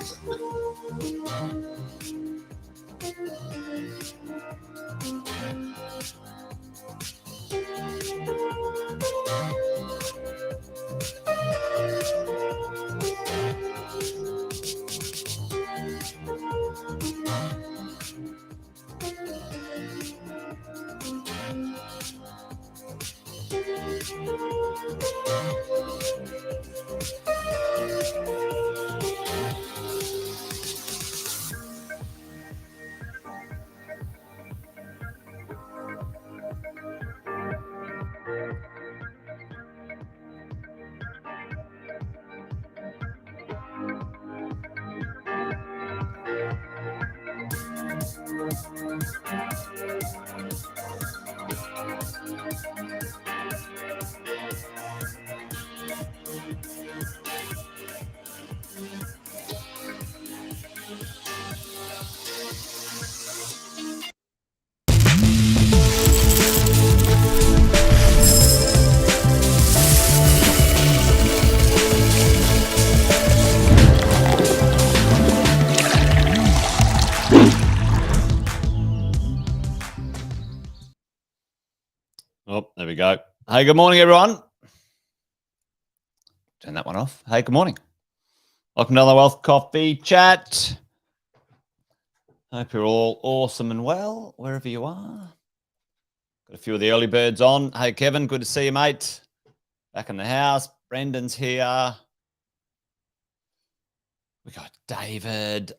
music. Oh, there we go. Hey, good morning, everyone. Turn that one off. Hey, good morning. Welcome to another Wealth Coffee Chat. Hope you're all awesome and well, wherever you are. Got a few of the early birds on. Hey, Kevin, good to see you, mate. Back in the house. Brendan's here. We got David.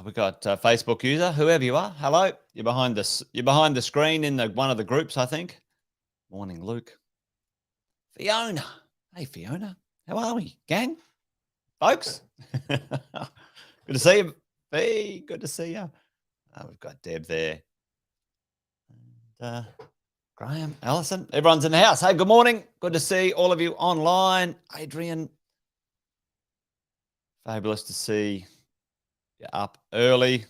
We got Facebook user, whoever you are. Hello. You're behind the screen in one of the groups, I think. Morning, Luke. Fiona. Hey, Fiona. How are we, gang? Folks? Good to see you. Hey, good to see you. We've got Deb there. And, Graham, Alison. Everyone's in the house. Hey, good morning. Good to see all of you online. Adrian. Fabulous to see you up early.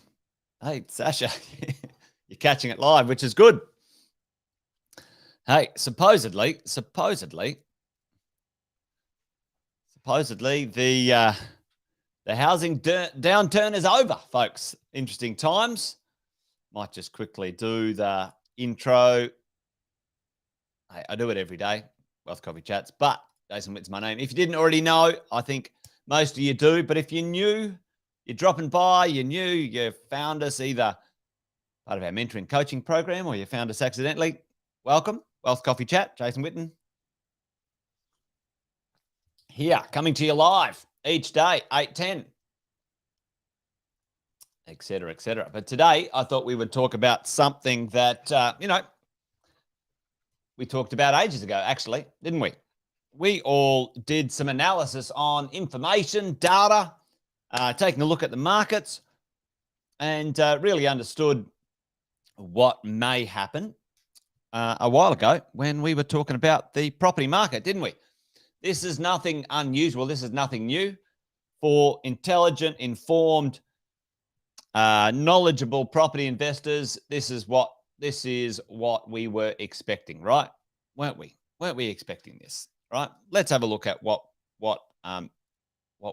Hey, Sasha. You're catching it live, which is good. Hey, supposedly, the housing downturn is over, folks. Interesting times. Might just quickly do the intro. Hey, I do it every day, Wealth Coffee Chats, but Jason Witt's my name. If you didn't already know, I think most of you do, but if you're new, you're dropping by, you're new, you found us either part of our mentoring coaching program or you found us accidentally, welcome. Wealth Coffee Chat, Jason Witten. Here, coming to you live each day, 8:10, etc., etc. But today, I thought we would talk about something that, we talked about ages ago, actually, didn't we? We all did some analysis on information, data, taking a look at the markets, and really understood what may happen a while ago when we were talking about the property market, didn't we? This is nothing unusual. This is nothing new for intelligent, informed, knowledgeable property investors. This is what we were expecting, right? Weren't we? Weren't we expecting this, right? Let's have a look at what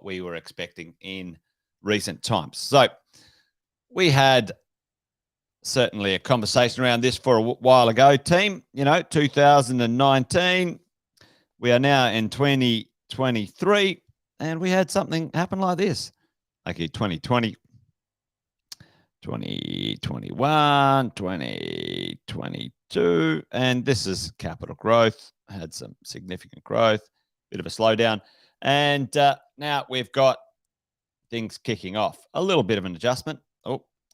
we were expecting in recent times. So we had certainly a conversation around this for a while ago, team. 2019. We are now in 2023, and we had something happen like this. Okay, 2020, 2021, 2022, and this is capital growth. Had some significant growth, bit of a slowdown, and now we've got things kicking off. A little bit of an adjustment.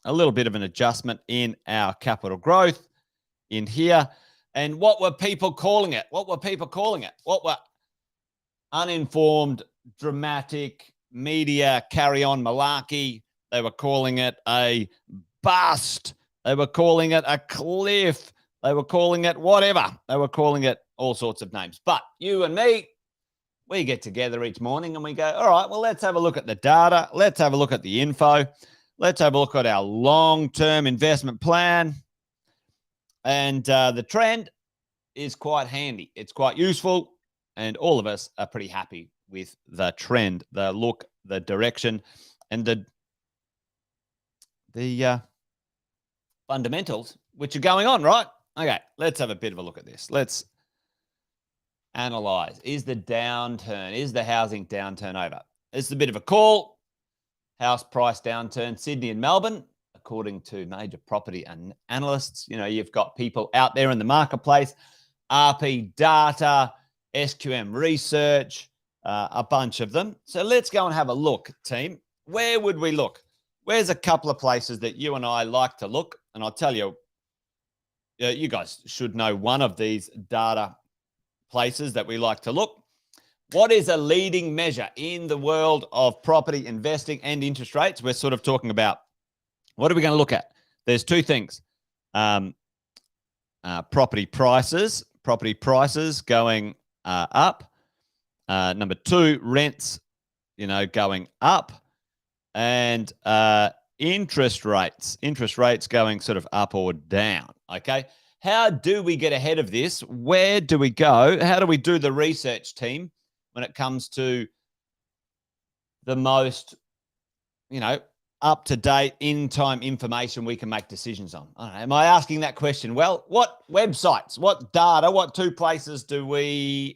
A little bit of an adjustment in our capital growth in here. And what were people calling it? What were uninformed, dramatic, media carry-on malarkey? They were calling it a bust. They were calling it a cliff. They were calling it whatever. They were calling it all sorts of names. But you and me, we get together each morning and we go, all right, well, let's have a look at the data. Let's have a look at the info. Let's have a look at our long-term investment plan. And the trend is quite handy. It's quite useful. And all of us are pretty happy with the trend, the look, the direction. and the fundamentals which are going on, right? Okay, let's have a bit of a look at this. Let's analyze. Is the housing downturn over? It's a bit of a call. House price downturn, Sydney and Melbourne, according to major property analysts. You've got people out there in the marketplace, RP Data, SQM Research, a bunch of them. So let's go and have a look, team. Where would we look? Where's a couple of places that you and I like to look? And I'll tell you, you guys should know one of these data places that we like to look. What is a leading measure in the world of property investing and interest rates? We're sort of talking about, what are we going to look at? There's two things. Property prices going up. Number two, rents, going up. And interest rates going sort of up or down, okay? How do we get ahead of this? Where do we go? How do we do the research, team, when it comes to the most, up-to-date, in-time information we can make decisions on? I don't know, am I asking that question? Well, what websites, what data, what two places do I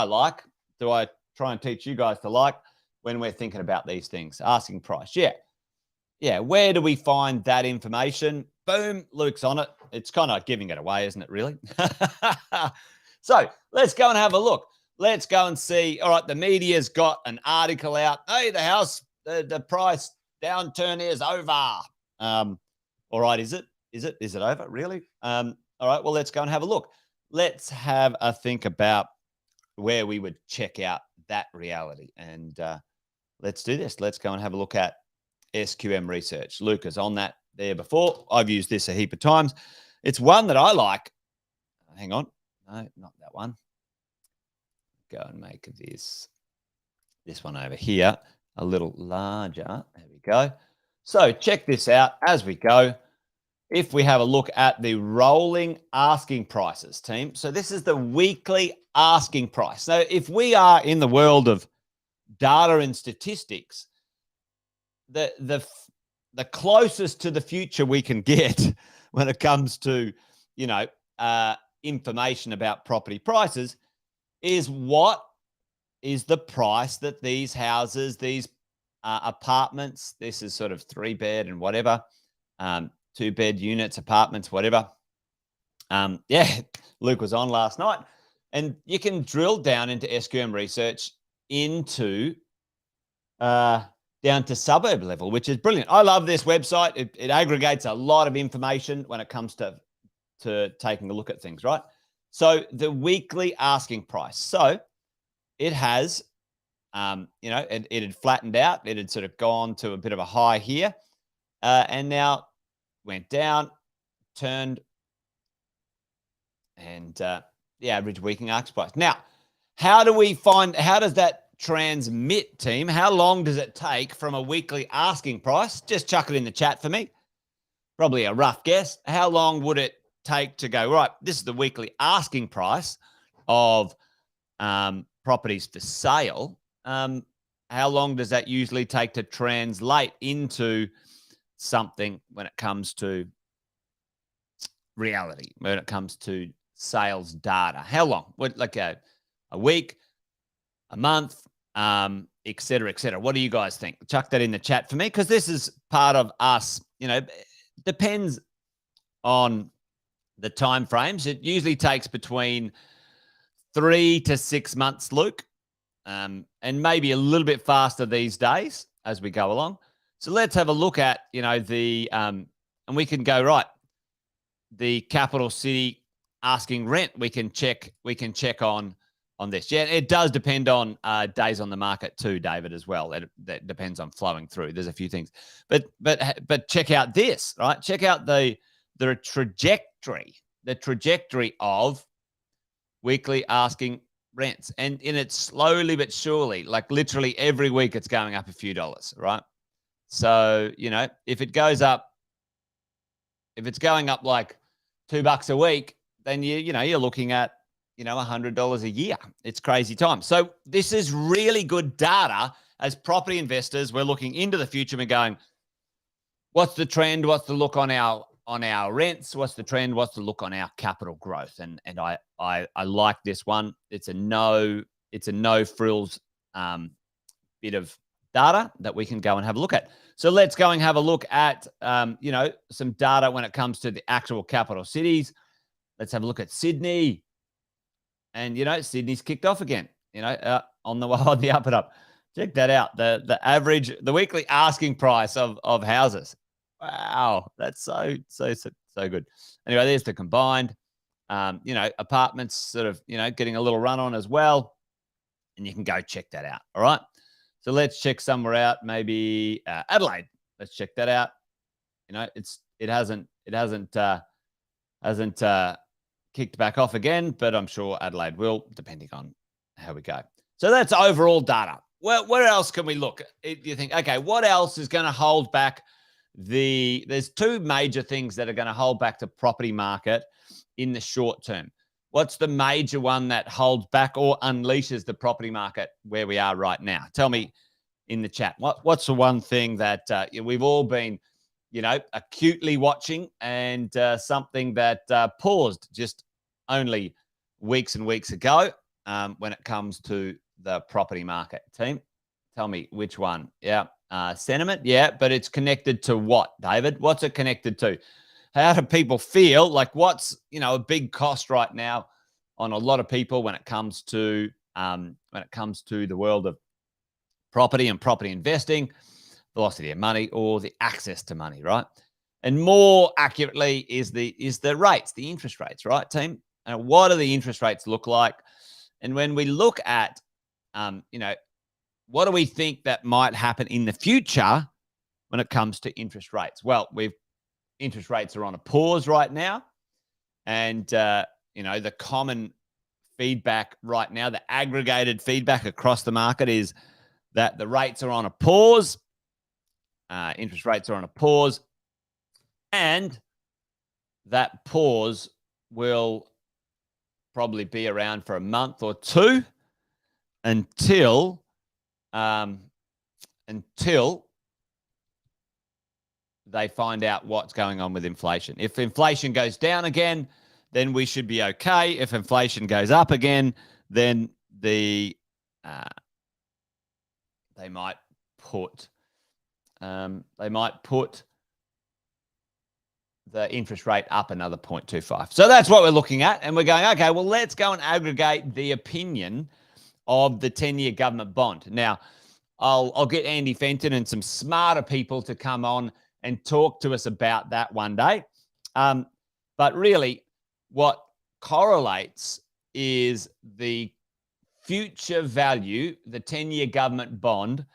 like? Do I try and teach you guys to like when we're thinking about these things? Asking price, yeah. Where do we find that information? Boom, Luke's on it. It's kind of giving it away, isn't it, really? So let's go and have a look. Let's go and see. All right, the media's got an article out. Hey, the price downturn is over. All right, is it over, really? All right, well, let's go and have a look. Let's have a think about where we would check out that reality. And let's do this. Let's go and have a look at SQM Research. Luke is on that there before. I've used this a heap of times. It's one that I like. Hang on. No, not that one. Go and make this one over here a little larger. There we go. So check this out as we go. If we have a look at the rolling asking prices, team. So this is the weekly asking price. So if we are in the world of data and statistics, the closest to the future we can get when it comes to, information about property prices is what is the price that these houses, these apartments, this is sort of 3-bed and whatever, 2-bed units, apartments, whatever. Luke was on last night, and you can drill down into SQM Research into down to suburb level, which is brilliant. I love this website. It aggregates a lot of information when it comes to taking a look at things, right? So the weekly asking price. So it has, it had flattened out. It had sort of gone to a bit of a high here, and now went down, turned, and the average weekly asking price. Now, how does that transmit, team? How long does it take from a weekly asking price? Just chuck it in the chat for me. Probably a rough guess. How long would it take to go, right, this is the weekly asking price of properties for sale? How long does that usually take to translate into something when it comes to reality, when it comes to sales data? How long? Like a week, a month, et cetera, et cetera. What do you guys think? Chuck that in the chat for me, because this is part of us. Depends on the time frames. It usually takes between 3 to 6 months, Luke, and maybe a little bit faster these days as we go along. So let's have a look at, and we can go, right, the capital city asking rent. We can check on this. Yeah, it does depend on days on the market too, David, as well. That depends on flowing through. There's a few things, but check out this, right? Check out the trajectory of weekly asking rents, and in it slowly but surely, like literally every week, it's going up a few dollars, right? So if it goes up, if it's going up like $2 a week, then you're looking at $100 a year. It's crazy time. So this is really good data as property investors, we're looking into the future and we're going, what's the trend? What's the look on our rents? What's the trend? What's the look on our capital growth? And I like this one. It's a no frills bit of data that we can go and have a look at. So let's go and have a look at some data when it comes to the actual capital cities. Let's have a look at Sydney. And Sydney's kicked off again, on the up and up. Check that out. The weekly asking price of houses. Wow, that's so good. Anyway, there's the combined. Apartments sort of, getting a little run on as well. And you can go check that out. All right. So let's check somewhere out. Maybe Adelaide. Let's check that out. It hasn't kicked back off again, but I'm sure Adelaide will, depending on how we go. So that's overall data. Well, where else can we look? Do you think, okay, what else is going to hold back there's two major things that are going to hold back the property market in the short term. What's the major one that holds back or unleashes the property market where we are right now? Tell me in the chat. What's the one thing that we've all been, acutely watching, and something that paused just only weeks and weeks ago when it comes to the property market? Team, tell me which one. Yeah, sentiment. Yeah, but it's connected to what, David? What's it connected to? How do people feel? Like, what's a big cost right now on a lot of people when it comes to the world of property and property investing, velocity of money or the access to money, right? And more accurately is the rates, the interest rates, right, team? And what do the interest rates look like? And when we look at, what do we think that might happen in the future when it comes to interest rates? Well, interest rates are on a pause right now. And, the common feedback right now, the aggregated feedback across the market is that the rates are on a pause. Interest rates are on a pause. And that pause will probably be around for a month or two until they find out what's going on with inflation. If inflation goes down again, then we should be okay. If inflation goes up again, then they might put the interest rate up another 0.25. So that's what we're looking at. And we're going, okay, well, let's go and aggregate the opinion of the 10-year government bond. Now, I'll get Andy Fenton and some smarter people to come on and talk to us about that one day. But really, what correlates is the future value. The 10-year government bond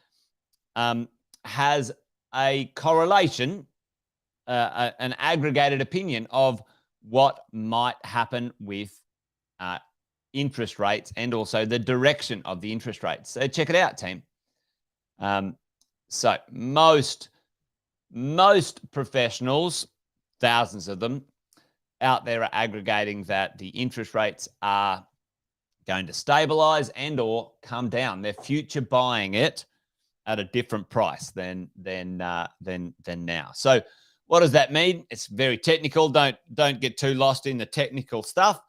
has a correlation, an aggregated opinion of what might happen with interest rates and also the direction of the interest rates. So check it out, team. So most professionals, thousands of them out there, are aggregating that the interest rates are going to stabilize and or come down. They're future buying it at a different price than now. So what does that mean? It's very technical. Don't get too lost in the technical stuff.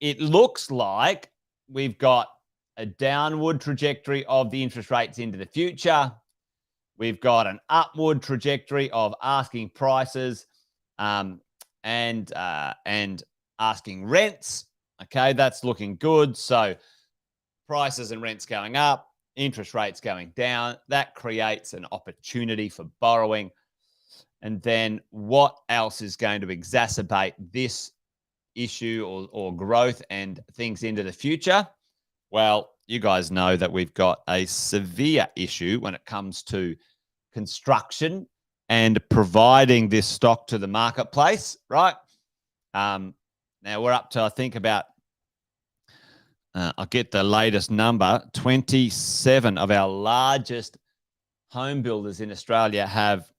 It looks like we've got a downward trajectory of the interest rates into the future. We've got an upward trajectory of asking prices and asking rents. Okay, that's looking good. So prices and rents going up, interest rates going down. That creates an opportunity for borrowing. And then what else is going to exacerbate this issue or growth and things into the future? Well, you guys know that we've got a severe issue when it comes to construction and providing this stock to the marketplace, right? Now we're up to, I think, about, I'll get the latest number, 27 of our largest home builders in Australia have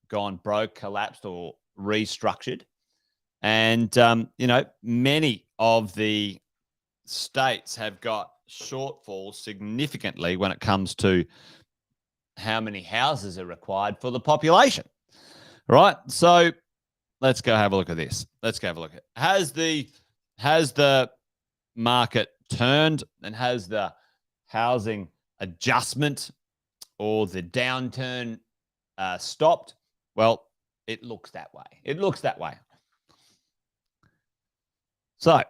gone broke, collapsed, or restructured. And, many of the states have got shortfall significantly when it comes to how many houses are required for the population. Right? So let's go have a look at this. Let's go have a look at has the market turned, and has the housing adjustment or the downturn stopped? Well, it looks that way. It looks that way. So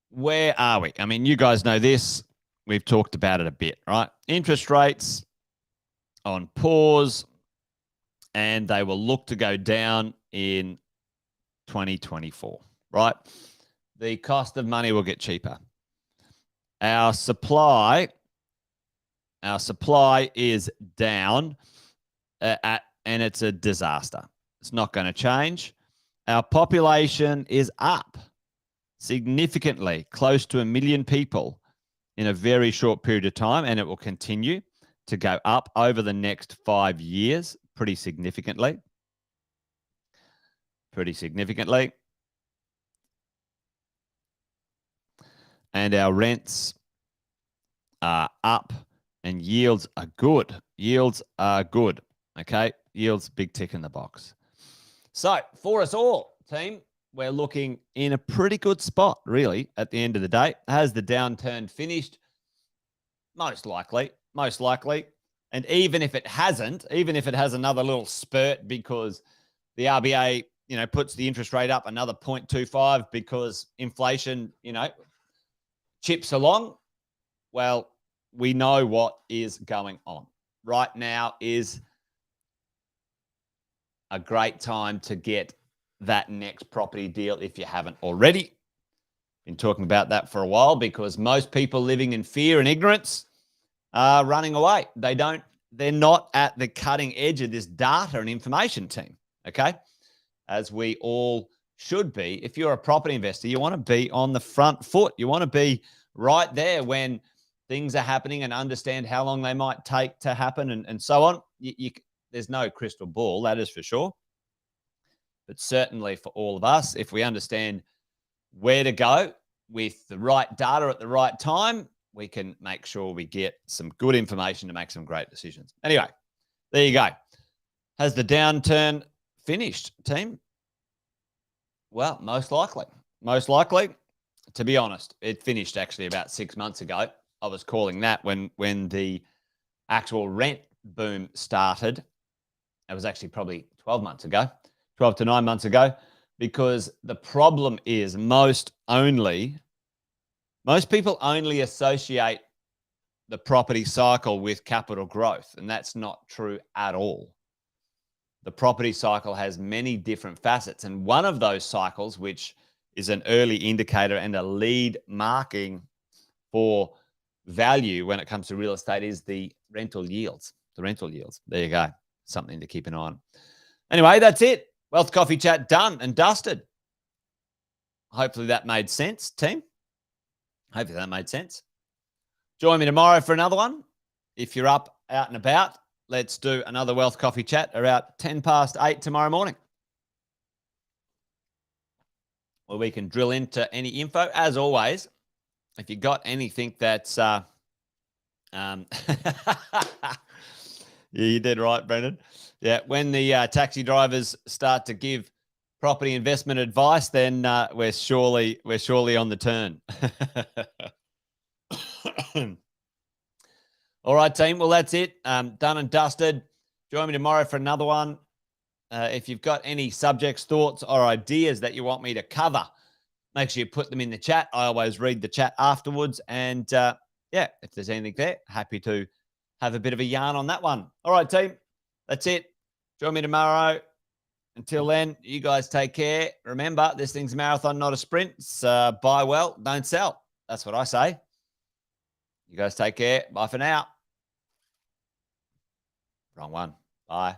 where are we? I mean, you guys know this. We've talked about it a bit, right? Interest rates on pause, and they will look to go down in 2024, right? The cost of money will get cheaper. Our supply is down, and it's a disaster. It's not going to change. Our population is up significantly, close to 1 million people in a very short period of time, and it will continue to go up over the next 5 years pretty significantly. Pretty significantly. And our rents are up and yields are good. Yields are good. Okay. Yields, big tick in the box. So for us all, team, we're looking in a pretty good spot, really, at the end of the day. Has the downturn finished? Most likely. Most likely. And even if it hasn't, even if it has another little spurt because the RBA, puts the interest rate up another 0.25 because inflation, chips along, well, we know what is going on. Right now is a great time to get that next property deal if you haven't already. Been talking about that for a while because most people living in fear and ignorance are running away. They're not at the cutting edge of this data and information team, okay? As we all should be. If you're a property investor, you want to be on the front foot. You want to be right there when things are happening and understand how long they might take to happen and so on. There's no crystal ball, that is for sure. But certainly for all of us, if we understand where to go with the right data at the right time, we can make sure we get some good information to make some great decisions. Anyway, there you go. Has the downturn finished, team? Well, most likely. Most likely. To be honest, it finished actually about 6 months ago. I was calling that when the actual rent boom started. It was actually probably 12 months ago, 12 to 9 months ago, because the problem is most people only associate the property cycle with capital growth, and that's not true at all. The property cycle has many different facets, and one of those cycles, which is an early indicator and a lead marking for value when it comes to real estate, is the rental yields. The rental yields. There you go. Something to keep an eye on. Anyway, that's it. Wealth Coffee Chat done and dusted. Hopefully that made sense, team. Hopefully that made sense. Join me tomorrow for another one. If you're up, out and about, let's do another Wealth Coffee Chat around 8:10 tomorrow morning, where we can drill into any info. As always, if you got anything that's yeah, you did right, Brendan. Yeah, when the taxi drivers start to give property investment advice, then we're surely on the turn. All right, team. Well, that's it. Done and dusted. Join me tomorrow for another one. If you've got any subjects, thoughts, or ideas that you want me to cover, make sure you put them in the chat. I always read the chat afterwards. And yeah, if there's anything there, happy to have a bit of a yarn on that one. All right, team. That's it. Join me tomorrow. Until then, you guys take care. Remember, this thing's a marathon, not a sprint. So buy well, don't sell. That's what I say. You guys take care. Bye for now. Wrong one. Bye.